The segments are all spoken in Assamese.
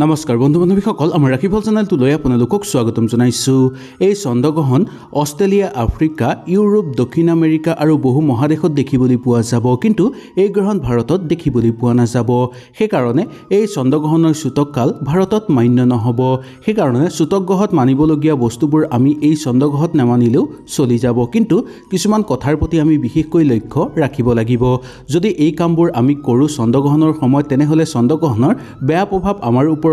নমস্কাৰ বন্ধু বান্ধৱীসকল আমাৰ ৰাখিফল চেনেলটোলৈ আপোনালোকক স্বাগতম জনাইছোঁ। এই চন্দ্ৰগ্ৰহণ অষ্ট্ৰেলিয়া, আফ্ৰিকা, ইউৰোপ, দক্ষিণ আমেৰিকা আৰু বহু মহাদেশত দেখিবলৈ পোৱা যাব, কিন্তু এই গ্ৰহণ ভাৰতত দেখিবলৈ পোৱা নাযাব। সেইকাৰণে এই চন্দ্ৰগ্ৰহণৰ সূতককাল ভাৰতত মান্য নহ'ব। সেইকাৰণে সূতক গ্ৰহত মানিবলগীয়া বস্তুবোৰ আমি এই চন্দ্ৰগ্ৰহত নামানিলেও চলি যাব, কিন্তু কিছুমান কথাৰ প্ৰতি আমি বিশেষকৈ লক্ষ্য ৰাখিব লাগিব। যদি এই কামবোৰ আমি কৰোঁ চন্দ্ৰগ্ৰহণৰ সময়ত, তেনেহ'লে চন্দ্ৰগ্ৰহণৰ বেয়া প্ৰভাৱ আমাৰ ওপৰতো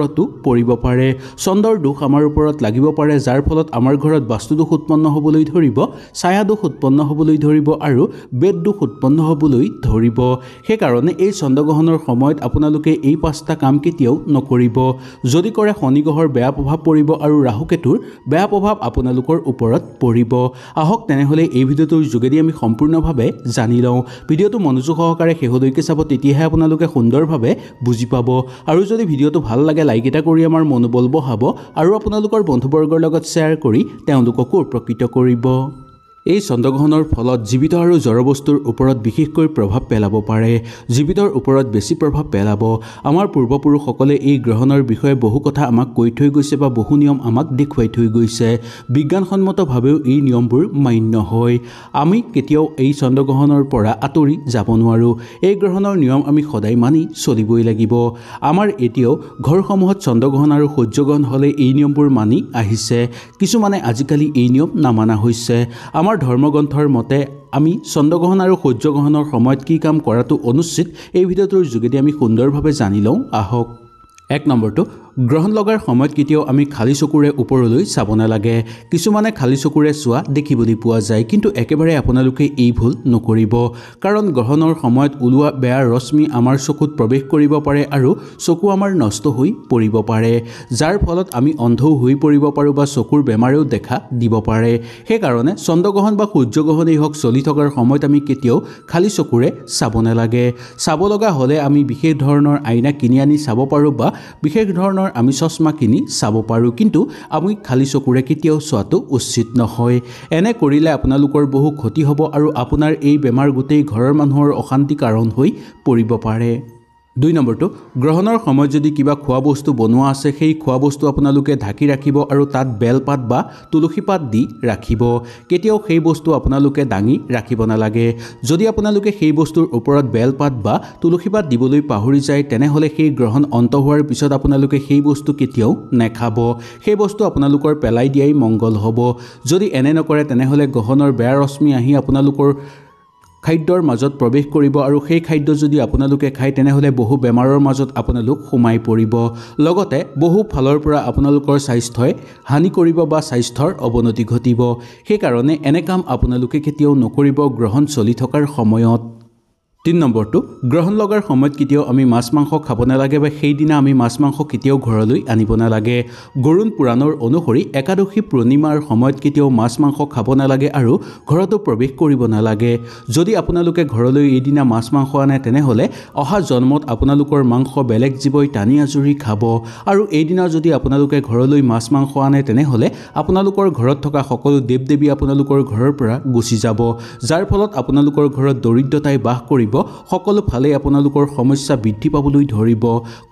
পৰিব পাৰে। চন্দ্ৰৰ দোষ আমাৰ ওপৰত লাগিব পাৰে, যাৰ ফলত আমাৰ ঘৰত বাস্তু দোষ উৎপন্ন হ'বলৈ ধৰিব, ছায়া দোষ উৎপন্ন হ'বলৈ ধৰিব আৰু বেদ দোষ উৎপন্ন হ'বলৈ ধৰিব। সেইকাৰণে এই চন্দ্ৰগ্ৰহণৰ সময়ত আপোনালোকে এই 5টা কাম কেতিয়াও নকৰিব। যদি কৰে শনি গ্ৰহৰ বেয়া প্ৰভাৱ পৰিব আৰু ৰাহু কেতুৰ বেয়া প্ৰভাৱ আপোনালোকৰ ওপৰত পৰিব। আহক তেনেহ'লে এই ভিডিঅ'টোৰ যোগেদি আমি সম্পূৰ্ণভাৱে জানি লওঁ। ভিডিঅ'টো মনোযোগ সহকাৰে শেষলৈকে চাব, তেতিয়াহে আপোনালোকে সুন্দৰভাৱে বুজি পাব। আৰু যদি ভিডিঅ'টো ভাল লাগে লাইক এটা কৰি আমাৰ মনোবল বঢ়াব আৰু আপোনালোকৰ বন্ধুবৰ্গৰ লগত শ্বেয়াৰ কৰি তেওঁলোককো উপকৃত কৰিব। এই চন্দ্ৰগ্ৰহণৰ ফলত জীৱিত আৰু জড় বস্তুৰ ওপৰত বিশেষকৈ প্ৰভাৱ পেলাব পাৰে। জীৱিতৰ ওপৰত বেছি প্ৰভাৱ পেলাব। আমাৰ পূৰ্বপুৰুষসকলে এই গ্ৰহণৰ বিষয়ে বহু কথা আমাক কৈ থৈ গৈছে বা বহু নিয়ম আমাক দেখুৱাই থৈ গৈছে। বিজ্ঞানসন্মতভাৱেও এই নিয়মবোৰ মান্য হয়। আমি কেতিয়াও এই চন্দ্ৰগ্ৰহণৰ পৰা আঁতৰি যাব নোৱাৰোঁ। এই গ্ৰহণৰ নিয়ম আমি সদায় মানি চলিবই লাগিব। আমাৰ এতিয়াও ঘৰসমূহত চন্দ্ৰগ্ৰহণ আৰু সূৰ্যগ্ৰহণ হ'লে এই নিয়মবোৰ মানি আহিছে। কিছুমানে আজিকালি এই নিয়ম নামানা হৈছে। আমাৰ ধৰ্মগ্ৰন্থৰ মতে আমি চন্দ্ৰগ্ৰহণ আৰু সূৰ্যগ্ৰহণৰ সময়ত কি কাম কৰাটো অনুচিত, এই ভিডিঅ'টোৰ যোগেদি আমি সুন্দৰভাৱে জানি লওঁ। আহক। 1 নম্বৰটো, গ্ৰহণ লগাৰ সময়ত কেতিয়াও আমি খালী চকুৰে ওপৰলৈ চাব নালাগে। কিছুমানে খালী চকুৰে চোৱা দেখিবলৈ পোৱা যায়, কিন্তু একেবাৰে আপোনালোকে এই ভুল নকৰিব। কাৰণ গ্ৰহণৰ সময়ত ওলোৱা বেয়া ৰশ্মি আমাৰ চকুত প্ৰৱেশ কৰিব পাৰে আৰু চকু আমাৰ নষ্ট হৈ পৰিব পাৰে, যাৰ ফলত আমি অন্ধও হৈ পৰিব পাৰোঁ বা চকুৰ বেমাৰেও দেখা দিব পাৰে। সেইকাৰণে চন্দ্ৰগ্ৰহণ বা সূৰ্যগ্ৰহণেই হওক, চলি থকাৰ সময়ত আমি কেতিয়াও খালী চকুৰে চাব নালাগে। চাব লগা হ'লে আমি বিশেষ ধৰণৰ আইনা কিনি আনি চাব পাৰোঁ বা বিশেষ ধৰণৰ আমি চশমা কিনি চাব পাৰোঁ, কিন্তু আমি খালী চকুৰে কেতিয়াও চোৱাটো উচিত নহয়। এনে কৰিলে আপোনালোকৰ বহু ক্ষতি হ'ব আৰু আপোনাৰ এই বেমাৰ গোটেই ঘৰৰ মানুহৰ অশান্তি কাৰণ হৈ পৰিব পাৰে। 2 নম্বৰটো, গ্ৰহণৰ সময়ত যদি কিবা খোৱা বস্তু বনোৱা আছে, সেই খোৱা বস্তু আপোনালোকে ঢাকি ৰাখিব আৰু তাত বেলপাত বা তুলসী পাত দি ৰাখিব। কেতিয়াও সেই বস্তু আপোনালোকে দাঙি ৰাখিব নালাগে। যদি আপোনালোকে সেই বস্তুৰ ওপৰত বেলপাত বা তুলসী পাত দিবলৈ পাহৰি যায়, তেনেহ'লে সেই গ্ৰহণ অন্ত হোৱাৰ পিছত আপোনালোকে সেই বস্তু কেতিয়াও নেখাব। সেই বস্তু আপোনালোকৰ পেলাই দিয়াই মংগল হ'ব। যদি এনে নকৰে, তেনেহ'লে গ্ৰহণৰ বেয়া ৰশ্মি আহি আপোনালোকৰ খাদ্যৰ মাজত প্ৰৱেশ কৰিব আৰু সেই খাদ্য যদি আপোনালোকে খায়, তেনেহ'লে বহু বেমাৰৰ মাজত আপোনালোক সোমাই পৰিব। লগতে বহু ফালৰ পৰা আপোনালোকৰ স্বাস্থ্যই হানি কৰিব বা স্বাস্থ্যৰ অৱনতি ঘটিব। সেইকাৰণে এনে কাম আপোনালোকে কেতিয়াও নকৰিব গ্ৰহণ চলি থকাৰ সময়ত। 3 নম্বৰটো, গ্ৰহণ লগাৰ সময়ত কেতিয়াও আমি মাছ মাংস খাব নালাগে বা সেইদিনা আমি মাছ মাংস কেতিয়াও ঘৰলৈ আনিব নালাগে। গৰুড় পুৰাণৰ অনুসৰি একাদশী পূৰ্ণিমাৰ সময়ত কেতিয়াও মাছ মাংস খাব নালাগে আৰু ঘৰতো প্ৰৱেশ কৰিব নালাগে। যদি আপোনালোকে ঘৰলৈ এইদিনা মাছ মাংস আনে, তেনেহ'লে অহা জন্মত আপোনালোকৰ মাংস বেলেগ জীৱই টানি আজুৰি খাব। আৰু এইদিনা যদি আপোনালোকে ঘৰলৈ মাছ মাংস আনে, তেনেহ'লে আপোনালোকৰ ঘৰত থকা সকলো দেৱ দেৱী আপোনালোকৰ ঘৰৰ পৰা গুচি যাব, যাৰ ফলত আপোনালোকৰ ঘৰত দৰিদ্ৰতাই বাস কৰিব। সকলো ফালে আপোনালোকৰ সমস্যা বৃদ্ধি পাবলৈ ধৰিব,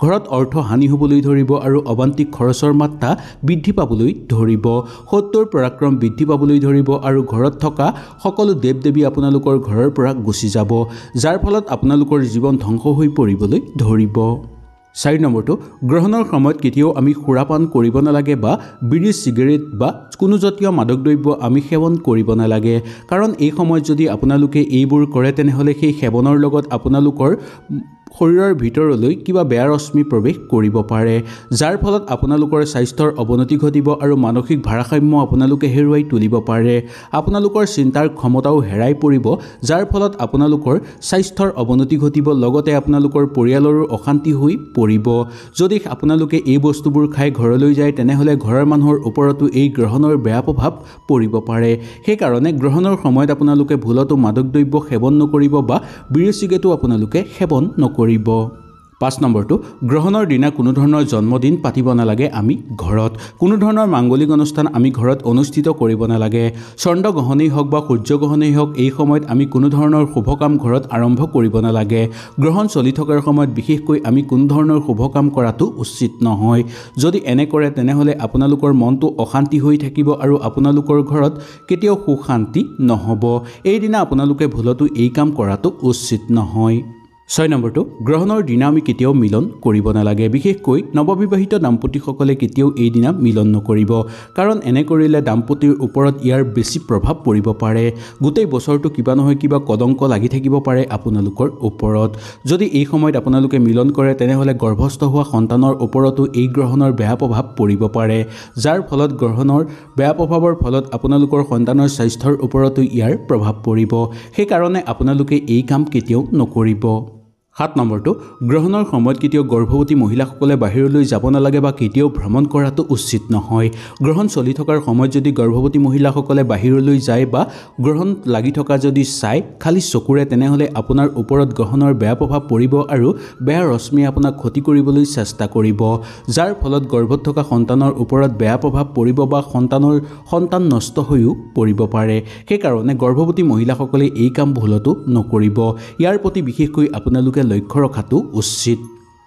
ঘৰত অৰ্থ হানি হ'বলৈ ধৰিব আৰু অবান্তিক খৰচৰ মাত্ৰা বৃদ্ধি পাবলৈ ধৰিব, শত্ৰুৰ পৰাক্ৰম বৃদ্ধি পাবলৈ ধৰিব আৰু ঘৰত থকা সকলো দেৱ দেৱী আপোনালোকৰ ঘৰৰ পৰা গুচি যাব, যাৰ ফলত আপোনালোকৰ জীৱন ধ্বংস হৈ পৰিবলৈ ধৰিব। 4 নম্বৰটো, গ্ৰহণৰ সময়ত কেতিয়াও আমি সুৰাপান কৰিব নালাগে বা বিড়ি, চিগাৰেট বা কোনো জাতীয় মাদক দ্ৰব্য আমি সেৱন কৰিব নালাগে। কাৰণ এই সময়ত যদি আপোনালোকে এইবোৰ কৰে, তেনেহ'লে সেই সেৱনৰ লগত আপোনালোকৰ শৰীৰৰ ভিতৰলৈ কিবা বেয়া ৰশ্মি প্ৰৱেশ কৰিব পাৰে, যাৰ ফলত আপোনালোকৰ স্বাস্থ্যৰ অৱনতি ঘটিব আৰু মানসিক ভাৰসাম্য আপোনালোকে হেৰুৱাই তুলিব পাৰে। আপোনালোকৰ চিন্তাৰ ক্ষমতাও হেৰাই পৰিব, যাৰ ফলত আপোনালোকৰ স্বাস্থ্যৰ অৱনতি ঘটিব, লগতে আপোনালোকৰ পৰিয়ালৰো অশান্তি হৈ পৰিব। যদি আপোনালোকে এই বস্তুবোৰ খাই ঘৰলৈ যায়, তেনেহ'লে ঘৰৰ মানুহৰ ওপৰতো এই গ্ৰহণৰ বেয়া প্ৰভাৱ পৰিব পাৰে। সেইকাৰণে গ্ৰহণৰ সময়ত আপোনালোকে ভুলতো মাদক দ্ৰব্য সেৱন নকৰিব বা বিড়ি চিগাৰেটো আপোনালোকে সেৱন নকৰিব। 5 নম্বৰটো গ্ৰহণৰ দিনা কোনো ধৰণৰ জন্মদিন পাতিব নালাগে আমি ঘৰত কোনো ধৰণৰ মাংগলিক অনুষ্ঠান আমি ঘৰত অনুষ্ঠিত কৰিব নালাগে চন্দ্ৰগ্ৰহণেই হওক বা সূৰ্যগ্ৰহণেই হওক এই সময়ত আমি কোনো ধৰণৰ শুভ কাম ঘৰত আৰম্ভ কৰিব নালাগে গ্ৰহণ চলি থকাৰ সময়ত বিশেষকৈ আমি কোনো ধৰণৰ শুভ কাম কৰাটো উচিত নহয় যদি এনে কৰে তেনেহলে আপোনালোকৰ মনটো অশান্তি হৈ থাকিব আৰু আপোনালোকৰ ঘৰত কেতিয়াও সুখ শান্তি নহব এই দিনা আপোনালোকে ভুলতো এই কাম কৰাটো উচিত নহয় 6 নম্বৰটো গ্ৰহণৰ দিনা আমি কেতিয়াও মিলন কৰিব নালাগে বিশেষকৈ নৱবিবাহিত দাম্পতীসকলে কেতিয়াও এই দিনা মিলন নকৰিব কাৰণ এনে কৰিলে দাম্পতীৰ ওপৰত ইয়াৰ বেছি প্ৰভাৱ পৰিব পাৰে গোটেই বছৰটো কিবা নহয় কিবা কলংক লাগি থাকিব পাৰে আপোনালোকৰ ওপৰত যদি এই সময়ত আপোনালোকে মিলন কৰে তেনেহলে গৰ্ভস্থ হোৱা সন্তানৰ ওপৰতো এই গ্ৰহণৰ বেয়া প্ৰভাৱ পৰিব পাৰে যাৰ ফলত গ্ৰহণৰ বেয়া প্ৰভাৱৰ ফলত আপোনালোকৰ সন্তানৰ স্বাস্থ্যৰ ওপৰতো ইয়াৰ প্ৰভাৱ পৰিব সেই কাৰণে আপোনালোকে এই কাম কেতিয়াও নকৰিব 7 নম্বৰটো গ্ৰহণৰ সময়ত কেতিয়াও গৰ্ভৱতী মহিলাসকলে বাহিৰলৈ যাব নালাগে বা কেতিয়াও ভ্ৰমণ কৰাটো উচিত নহয় গ্ৰহণ চলি থকাৰ সময়ত যদি গৰ্ভৱতী মহিলাসকলে বাহিৰলৈ যায় বা গ্ৰহণ লাগি থকা যদি চাই খালি চকুৰে তেনেহলে আপোনাৰ ওপৰত গ্ৰহণৰ বেয়া প্ৰভাৱ পৰিব আৰু বেয়া ৰশ্মিয়ে আপোনাক ক্ষতি কৰিবলৈ চেষ্টা কৰিব যাৰ ফলত গৰ্ভত থকা সন্তানৰ ওপৰত বেয়া প্ৰভাৱ পৰিব বা সন্তান নষ্ট হৈও পৰিব পাৰে সেই কাৰণে গৰ্ভৱতী মহিলাসকলে এই কাম ভুলতো নকৰিব ইয়াৰ প্ৰতি বিশেষকৈ আপোনালোকে লক্ষ্য ৰখাটো উচিত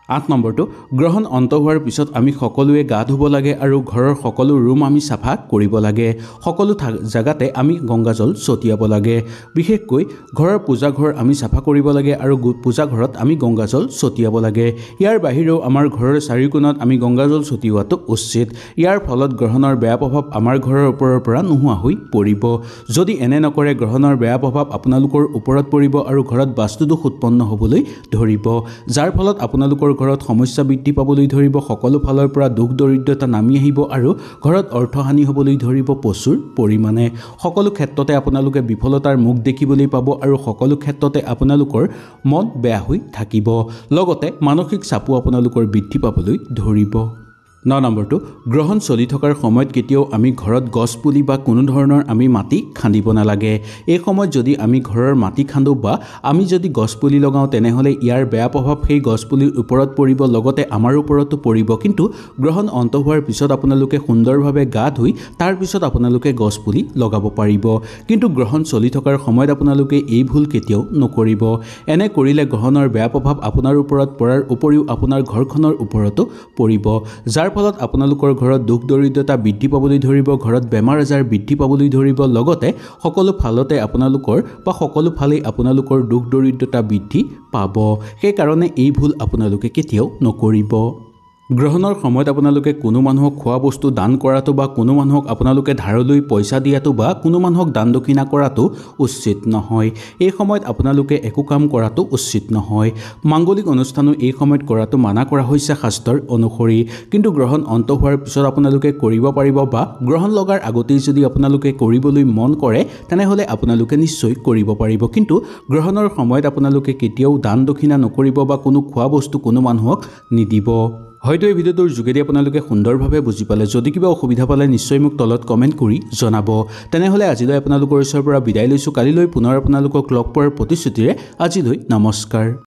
8 নম্বৰটো গ্ৰহণ অন্ত হোৱাৰ পিছত আমি সকলোৱে গা ধুব লাগে আৰু ঘৰৰ সকলো ৰুম আমি চাফা কৰিব লাগে সকলো জাগাতে আমি গংগাজল ছটিয়াব লাগে বিশেষকৈ ঘৰৰ পূজা ঘৰ আমি চাফা কৰিব লাগে আৰু পূজা ঘৰত আমি গংগাজল ছটিয়াব লাগে ইয়াৰ বাহিৰেও আমাৰ ঘৰৰ চাৰিওকোণত আমি গংগাজল ছটিওৱাটো উচিত ইয়াৰ ফলত গ্ৰহণৰ বেয়া প্ৰভাৱ আমাৰ ঘৰৰ ওপৰৰ পৰা নোহোৱা হৈ পৰিব যদি এনে নকৰে গ্ৰহণৰ বেয়া প্ৰভাৱ আপোনালোকৰ ওপৰত পৰিব আৰু ঘৰত বাস্তুদোষ উৎপন্ন হ'বলৈ ধৰিব যাৰ ফলত আপোনালোকৰ ঘৰত সমস্যা বৃদ্ধি পাবলৈ ধৰিব সকলো ফালৰ পৰা দুখ দৰিদ্ৰতা নামি আহিব আৰু ঘৰত অৰ্থহানি হ'বলৈ ধৰিব প্ৰচুৰ পৰিমাণে সকলো ক্ষেত্ৰতে আপোনালোকে বিফলতাৰ মুখ দেখিবলৈ পাব আৰু সকলো ক্ষেত্ৰতে আপোনালোকৰ মন বেয়া হৈ থাকিব লগতে মানসিক চাপো আপোনালোকৰ বৃদ্ধি পাবলৈ ধৰিব 9 নম্বৰটো গ্ৰহণ চলি থকাৰ সময়ত কেতিয়াও আমি ঘৰত গছ পুলি বা কোনো ধৰণৰ আমি মাটি খান্দিব নালাগে এই সময়ত যদি আমি ঘৰৰ মাটি খান্দো বা আমি যদি গছ পুলি লগাওঁ তেনেহলে ইয়াৰ বেয়া প্ৰভাৱ সেই গছ পুলিৰ ওপৰত পৰিব লগতে আমাৰ ওপৰতো পৰিব কিন্তু গ্ৰহণ অন্ত হোৱাৰ পিছত আপোনালোকে সুন্দৰভাৱে গা ধুই তাৰ পিছত আপোনালোকে গছ পুলি লগাব পাৰিব কিন্তু গ্ৰহণ চলি থকাৰ সময়ত আপোনালোকে এই ভুল কেতিয়াও নকৰিব এনে কৰিলে গ্ৰহণৰ বেয়া প্ৰভাৱ আপোনাৰ ওপৰত পৰাৰ উপৰিও আপোনাৰ ঘৰখনৰ ওপৰতো পৰিব যাৰ ফলত আপোনালোকৰ ঘৰত দুখ দৰিদ্ৰতা বৃদ্ধি পাবলৈ ধৰিব ঘৰত বেমাৰ আজাৰ বৃদ্ধি পাবলৈ ধৰিব লগতে সকলো ফালতে আপোনালোকৰ বা সকলো ফালেই আপোনালোকৰ দুখ দৰিদ্ৰতা বৃদ্ধি পাব সেই কাৰণে এই ভুল আপোনালোকে কেতিয়াও নকৰিব গ্ৰহণৰ সময়ত আপোনালোকে কোনো মানুহক খোৱা বস্তু দান কৰাটো বা কোনো মানুহক আপোনালোকে ধাৰলৈ পইচা দিয়াটো বা কোনো মানুহক দান দক্ষিণা কৰাটো উচিত নহয় এই সময়ত আপোনালোকে একো কাম কৰাটো উচিত নহয় মাংগলিক অনুষ্ঠানো এই সময়ত কৰাটো মানা কৰা হৈছে শাস্ত্ৰৰ অনুসৰি কিন্তু গ্ৰহণ অন্ত হোৱাৰ পিছত আপোনালোকে কৰিব পাৰিব বা গ্ৰহণ লগাৰ আগতেই যদি আপোনালোকে কৰিবলৈ মন কৰে তেনেহলে আপোনালোকে নিশ্চয় কৰিব পাৰিব কিন্তু গ্ৰহণৰ সময়ত আপোনালোকে কেতিয়াও দান দক্ষিণা নকৰিব বা কোনো খোৱা বস্তু কোনো মানুহক নিদিব হয়তো এই ভিডিওটোৰ যোগেদি আপোনালোকে সুন্দৰভাৱে বুজি পালে যদি কিবা অসুবিধা পালে নিশ্চয় মোক তলত কমেন্ট কৰি জনাব তেনেহলে আজিলৈ আপোনালোকৰ ওচৰৰ পৰা বিদায় লৈছো কালিলৈ পুনৰ আপোনালোকক লগ পোৱাৰ প্ৰতিশ্ৰুতিৰে আজিলৈ নমস্কাৰ